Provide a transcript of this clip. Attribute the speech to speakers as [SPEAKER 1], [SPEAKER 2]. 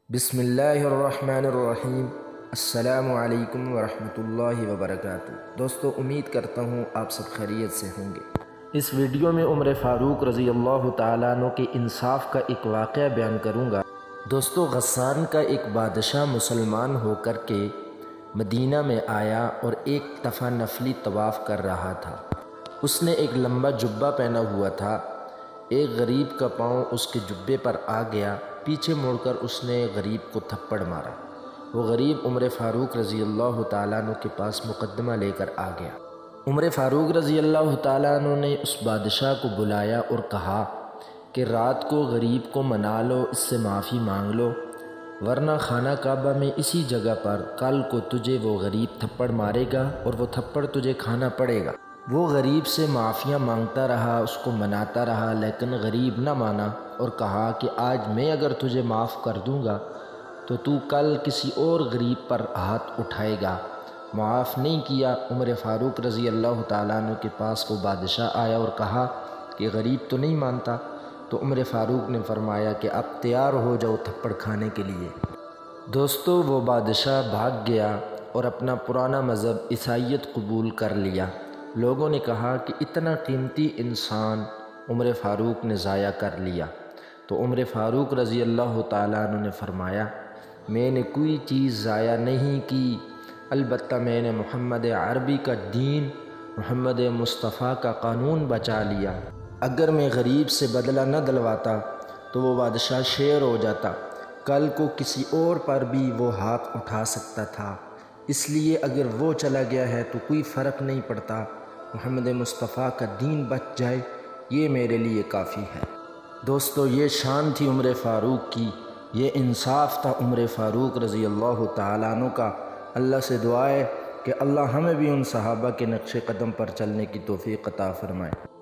[SPEAKER 1] بسم اللہ الرحمن الرحیم۔ السلام علیکم ورحمۃ اللہ وبرکاتہ۔ دوستو، امید کرتا ہوں آپ سب خیریت سے ہوں گے۔ اس ویڈیو میں عمر فاروق رضی اللہ تعالیٰ عنہ کے انصاف کا ایک واقعہ بیان کروں گا۔ دوستو، غسان کا ایک بادشاہ مسلمان ہو کر کے مدینہ میں آیا اور ایک دفعہ نفلی طواف کر رہا تھا۔ اس نے ایک لمبا جبہ پہنا ہوا تھا۔ ایک غریب کا پاؤں اس کے جبے پر آ گیا۔ پیچھے مڑ کر اس نے غریب کو تھپڑ مارا۔ وہ غریب عمر فاروق رضی اللہ تعالیٰ عنہ کے پاس مقدمہ لے کر آ گیا۔ عمر فاروق رضی اللہ تعالیٰ عنہ نے اس بادشاہ کو بلایا اور کہا کہ رات کو غریب کو منا لو، اس سے معافی مانگ لو، ورنہ خانہ کعبہ میں اسی جگہ پر کل کو تجھے وہ غریب تھپڑ مارے گا اور وہ تھپڑ تجھے کھانا پڑے گا۔ وہ غریب سے معافیاں مانگتا رہا، اس کو مناتا رہا، لیکن غریب نہ مانا اور کہا کہ آج میں اگر تجھے معاف کر دوں گا تو کل کسی اور غریب پر ہاتھ اٹھائے گا۔ معاف نہیں کیا۔ عمر فاروق رضی اللہ تعالیٰ عنہ کے پاس وہ بادشاہ آیا اور کہا کہ غریب تو نہیں مانتا۔ تو عمر فاروق نے فرمایا کہ اب تیار ہو جاؤ تھپڑ کھانے کے لیے۔ دوستو، وہ بادشاہ بھاگ گیا اور اپنا پرانا مذہب عیسائیت قبول کر لیا۔ لوگوں نے کہا کہ اتنا قیمتی انسان عمر فاروق نے ضائع کر لیا۔ تو عمر فاروق رضی اللہ تعالیٰ عنہ نے فرمایا، میں نے کوئی چیز ضائع نہیں کی، البتہ میں نے محمد عربی کا دین، محمد مصطفیٰ کا قانون بچا لیا۔ اگر میں غریب سے بدلہ نہ دلواتا تو وہ بادشاہ شیر ہو جاتا، کل کو کسی اور پر بھی وہ ہاتھ اٹھا سکتا تھا۔ اس لیے اگر وہ چلا گیا ہے تو کوئی فرق نہیں پڑتا، محمد مصطفیٰ کا دین بچ جائے، یہ میرے لیے کافی ہے۔ دوستو، یہ شان تھی عمر فاروق کی، یہ انصاف تھا عمر فاروق رضی اللہ تعالیٰ عنہ کا۔ اللہ سے دعا ہے کہ اللہ ہمیں بھی ان صحابہ کے نقش قدم پر چلنے کی توفیق عطا فرمائے۔